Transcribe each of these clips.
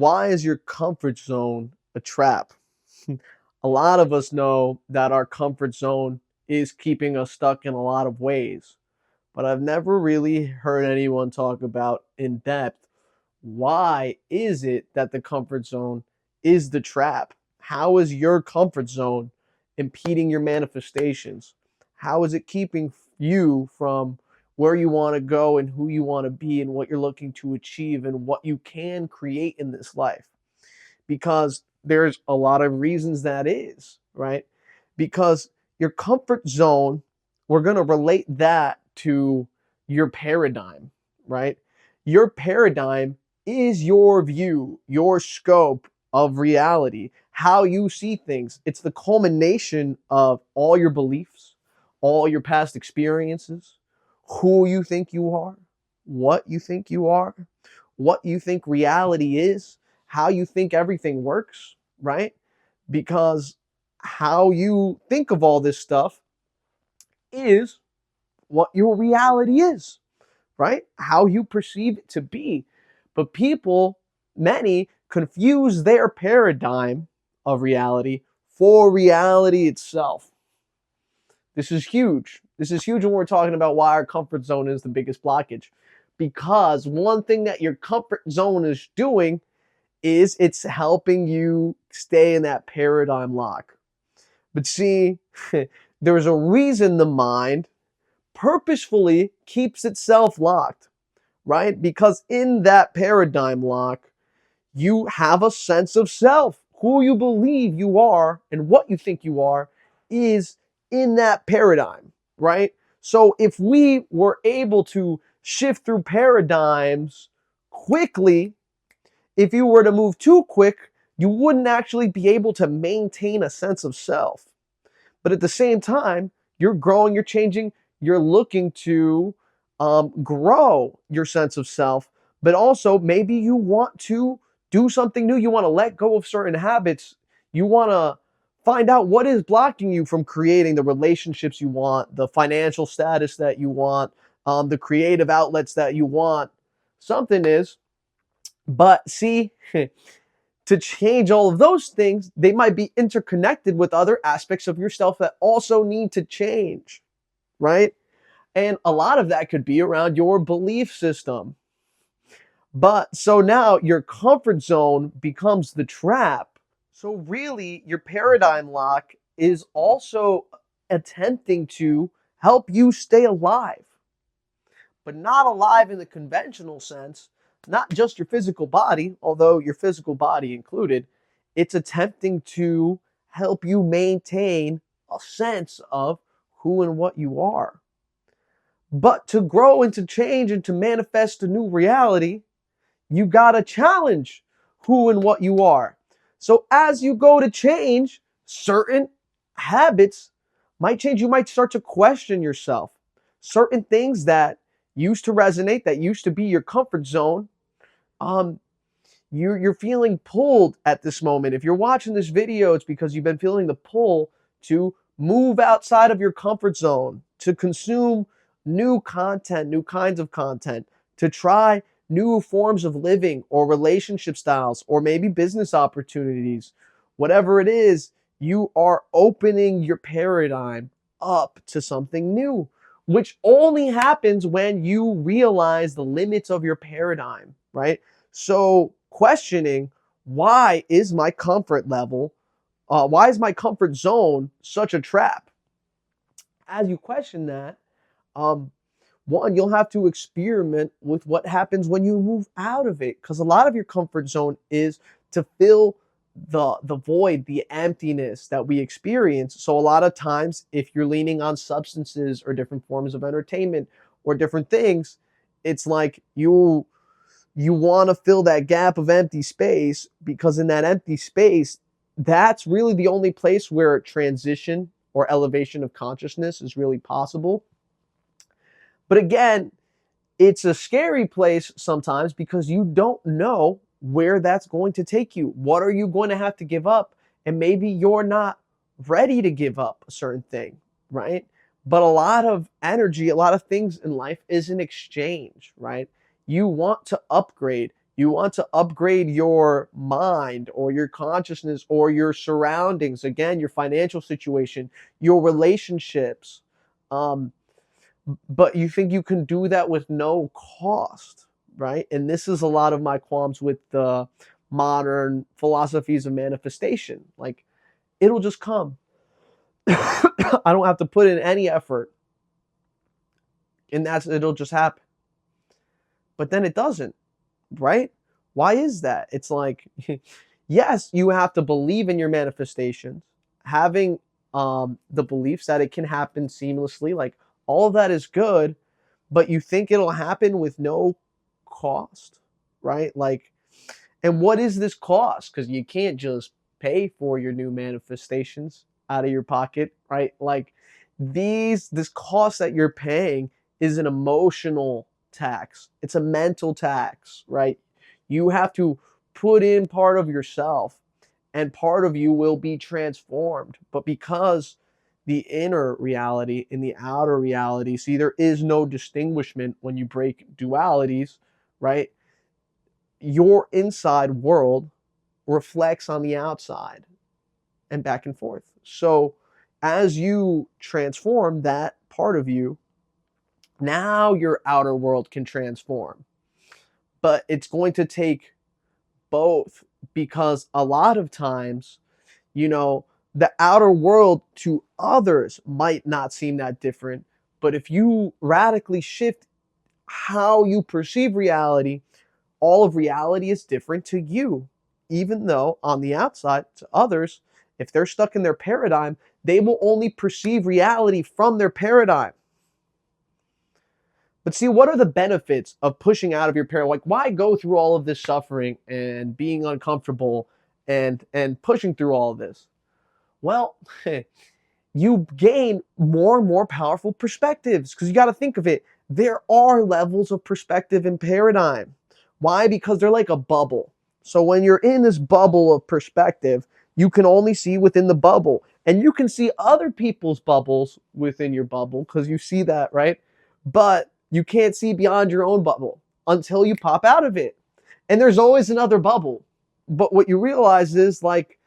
Why is your comfort zone a trap? A lot of us know that our comfort zone is keeping us stuck in a lot of ways, but I've never really heard anyone talk about in depth why is it that the comfort zone is the trap? How is your comfort zone impeding your manifestations? How is it keeping you from where you want to go and who you want to be and what you're looking to achieve and what you can create in this life? Because there's a lot of reasons that is, right? Because your comfort zone, we're going to relate that to your paradigm, right? Your paradigm is your view, your scope of reality, how you see things. It's the culmination of all your beliefs, all your past experiences, who you think you are, what you think you are, what you think reality is, how you think everything works, right? Because how you think of all this stuff is what your reality is, right? How you perceive it to be. But people, many, confuse their paradigm of reality for reality itself. This is huge. This is huge when we're talking about why our comfort zone is the biggest blockage. Because one thing that your comfort zone is doing is it's helping you stay in that paradigm lock. But see, there's a reason the mind purposefully keeps itself locked, right? Because in that paradigm lock, you have a sense of self. Who you believe you are and what you think you are is in that paradigm, right? So if we were able to shift through paradigms quickly, if you were to move too quick, you wouldn't actually be able to maintain a sense of self. But at the same time, you're growing, you're changing, you're looking to grow your sense of self, but also maybe you want to do something new. You want to let go of certain habits. You want to find out what is blocking you from creating the relationships you want, the financial status that you want, the creative outlets that you want. Something is. But see, to change all of those things, they might be interconnected with other aspects of yourself that also need to change, right? And a lot of that could be around your belief system. But so now your comfort zone becomes the trap. So really, your paradigm lock is also attempting to help you stay alive, but not alive in the conventional sense, not just your physical body, although your physical body included. It's attempting to help you maintain a sense of who and what you are. But to grow and to change and to manifest a new reality, you gotta challenge who and what you are. So as you go to change, certain habits might change. You might start to question yourself. Certain things that used to resonate, that used to be your comfort zone, um, you're feeling pulled at this moment. If you're watching this video, it's because you've been feeling the pull to move outside of your comfort zone, to consume new content, new kinds of content, to try new forms of living or relationship styles or maybe business opportunities. Whatever it is, you are opening your paradigm up to something new, which only happens when you realize the limits of your paradigm, right? So questioning, why is my comfort level, why is my comfort zone such a trap? As you question that, um, one, you'll have to experiment with what happens when you move out of it, because a lot of your comfort zone is to fill the void, the emptiness that we experience. So a lot of times, if you're leaning on substances or different forms of entertainment or different things, it's like you want to fill that gap of empty space, because in that empty space, that's really the only place where transition or elevation of consciousness is really possible. But again, it's a scary place sometimes because you don't know where that's going to take you. What are you going to have to give up? And maybe you're not ready to give up a certain thing, right? But a lot of energy, a lot of things in life is an exchange, right? You want to upgrade. You want to upgrade your mind or your consciousness or your surroundings, again, your financial situation, your relationships. Um, but you think you can do that with no cost, right? And this is a lot of my qualms with the modern philosophies of manifestation. Like, it'll just come. I don't have to put in any effort, and it'll just happen. But then it doesn't, right? Why is that? It's like, yes, you have to believe in your manifestations, having the beliefs that it can happen seamlessly. Like, all of that is good, but you think it'll happen with no cost, right? Like, and what is this cost? Because you can't just pay for your new manifestations out of your pocket, right? Like, this cost that you're paying is an emotional tax. It's a mental tax, right? You have to put in part of yourself, and part of you will be transformed. But because the inner reality and the outer reality, see, there is no distinguishment when you break dualities, right? Your inside world reflects on the outside and back and forth. So as you transform that part of you, now your outer world can transform. But it's going to take both, because a lot of times, you know, the outer world to others might not seem that different. But if you radically shift how you perceive reality, all of reality is different to you, even though on the outside, to others, if they're stuck in their paradigm, they will only perceive reality from their paradigm. But see, what are the benefits of pushing out of your paradigm? Like, why go through all of this suffering and being uncomfortable and pushing through all of this? Well, you gain more and more powerful perspectives, because you got to think of it. There are levels of perspective and paradigm. Why? Because they're like a bubble. So when you're in this bubble of perspective, you can only see within the bubble. And you can see other people's bubbles within your bubble, because you see that, right? But you can't see beyond your own bubble until you pop out of it. And there's always another bubble. But what you realize is, like,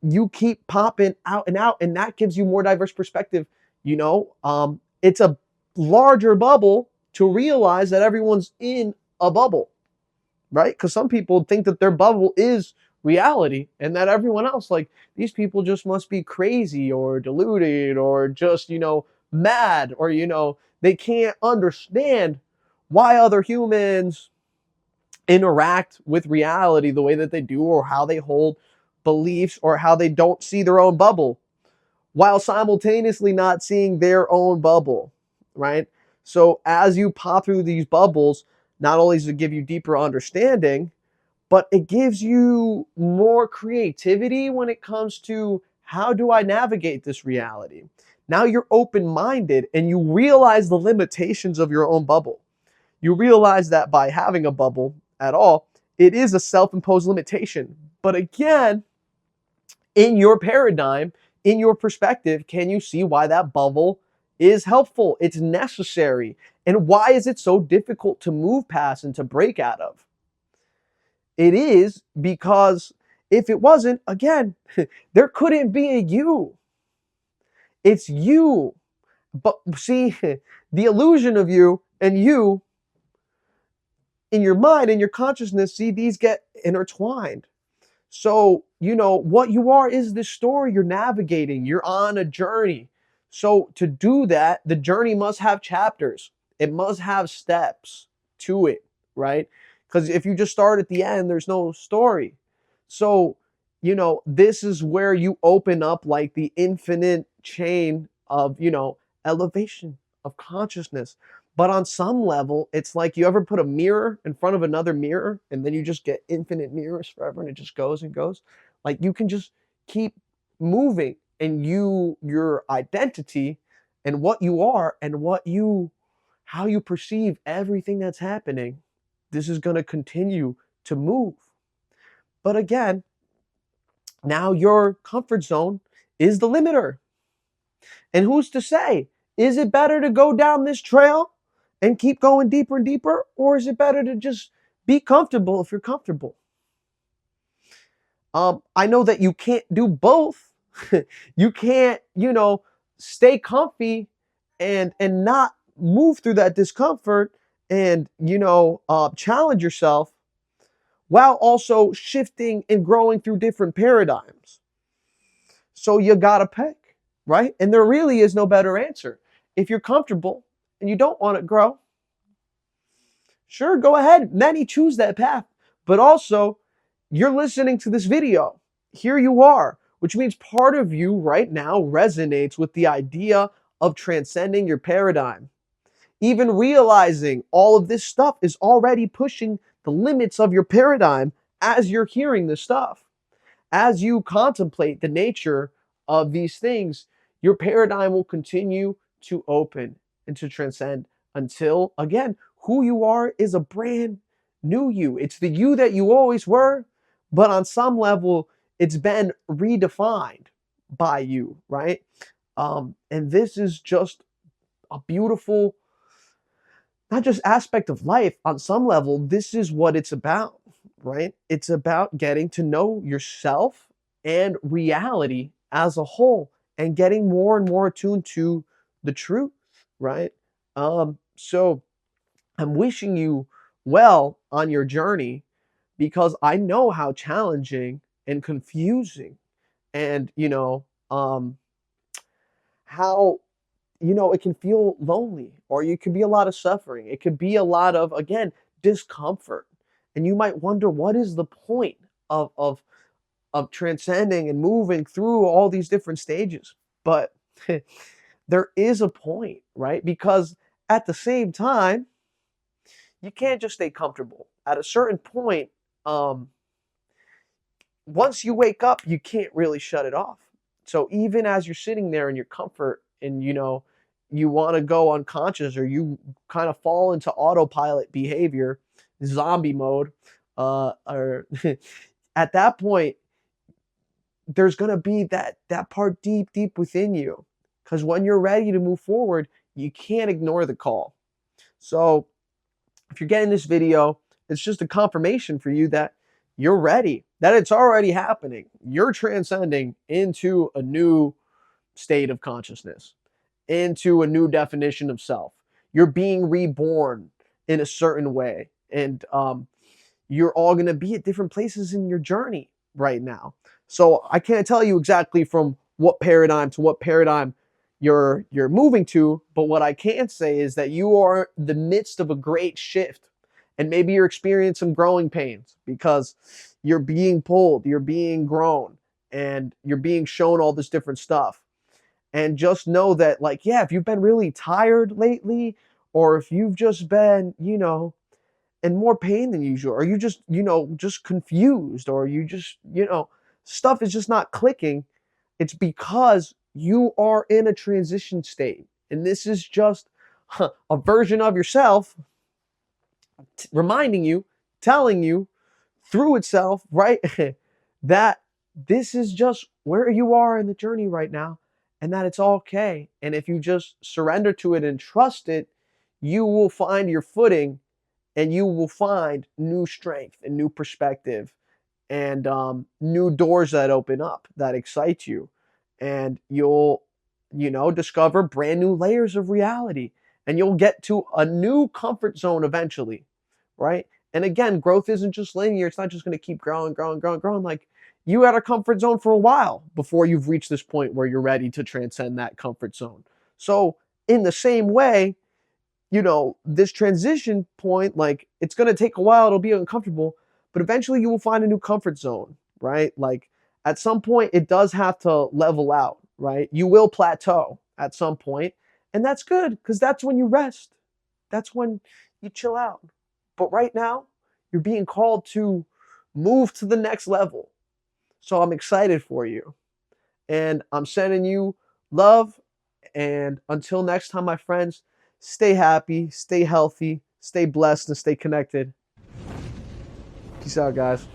you keep popping out, and that gives you more diverse perspective. It's a larger bubble to realize that everyone's in a bubble, right? Because some people think that their bubble is reality, and that everyone else, like, these people just must be crazy or deluded or just, mad, or, they can't understand why other humans interact with reality the way that they do, or how they hold beliefs, or how they don't see their own bubble while simultaneously not seeing their own bubble, right? So as you pop through these bubbles, not only does it give you deeper understanding, but it gives you more creativity when it comes to, how do I navigate this reality? Now you're open-minded, and you realize the limitations of your own bubble. You realize that by having a bubble at all, it is a self-imposed limitation. But again, in your paradigm, in your perspective, can you see why that bubble is helpful? It's necessary. And why is it so difficult to move past and to break out of? It is because if it wasn't, again, there couldn't be a you. It's you. But see, the illusion of you and you in your mind, in your consciousness, see, these get intertwined. So, what you are is this story you're navigating. You're on a journey. So to do that, the journey must have chapters. It must have steps to it, right? Because if you just start at the end, there's no story. So, this is where you open up, like, the infinite chain of, elevation of consciousness. But on some level, it's like, you ever put a mirror in front of another mirror, and then you just get infinite mirrors forever, and it just goes and goes. Like, you can just keep moving, and your identity and what you are and how you perceive everything that's happening, this is going to continue to move. But again, now your comfort zone is the limiter. And who's to say? Is it better to go down this trail and keep going deeper and deeper? Or is it better to just Be comfortable if you're comfortable. I know that you can't do both. You can't, stay comfy and not move through that discomfort and challenge yourself while also shifting and growing through different paradigms. So you gotta pick, right? And there really is no better answer. If you're comfortable and you don't want to grow, sure, go ahead. Many choose that path. But also, you're listening to this video. Here you are, which means part of you right now resonates with the idea of transcending your paradigm. Even realizing all of this stuff is already pushing the limits of your paradigm as you're hearing this stuff. As you contemplate the nature of these things, your paradigm will continue to open and to transcend until, again, who you are is a brand new you. It's the you that you always were, but on some level, it's been redefined by you, right? And this is just a beautiful, not just aspect of life. On some level, this is what it's about, right? It's about getting to know yourself and reality as a whole and getting more and more attuned to the truth, right? So I'm wishing you well on your journey because I know how challenging and confusing and, how it can feel lonely, or you could be a lot of suffering. It could be a lot of, again, discomfort. And you might wonder, what is the point of transcending and moving through all these different stages? But there is a point, right? Because at the same time, you can't just stay comfortable. At a certain point, once you wake up, you can't really shut it off. So even as you're sitting there in your comfort and you want to go unconscious, or you kind of fall into autopilot behavior, zombie mode, or at that point, there's going to be that part deep within you. Because when you're ready to move forward, you can't ignore the call. So if you're getting this video, it's just a confirmation for you that you're ready, that it's already happening. You're transcending into a new state of consciousness, into a new definition of self. You're being reborn in a certain way. And you're all going to be at different places in your journey right now. So I can't tell you exactly from what paradigm to what paradigm you're moving to, but what I can say is that you are in the midst of a great shift. And maybe you're experiencing some growing pains because you're being pulled, you're being grown, and you're being shown all this different stuff. And just know that, like, yeah, if you've been really tired lately, or if you've just been, in more pain than usual, or you just, just confused, or you just, stuff is just not clicking, it's because you are in a transition state. And this is just a version of yourself reminding you, telling you through itself, right, that this is just where you are in the journey right now, and that it's okay. And if you just surrender to it and trust it, you will find your footing, and you will find new strength and new perspective, and new doors that open up that excite you. And you'll, discover brand new layers of reality, and you'll get to a new comfort zone eventually, right? And again, growth isn't just linear. It's not just going to keep growing. Like, you had a comfort zone for a while before you've reached this point where you're ready to transcend that comfort zone. So in the same way, this transition point, like, it's going to take a while. It'll be uncomfortable, but eventually you will find a new comfort zone, right? Like, at some point, it does have to level out, right? You will plateau at some point, and that's good because that's when you rest. That's when you chill out. But right now, you're being called to move to the next level. So I'm excited for you. And I'm sending you love. And until next time, my friends, stay happy, stay healthy, stay blessed, and stay connected. Peace out, guys.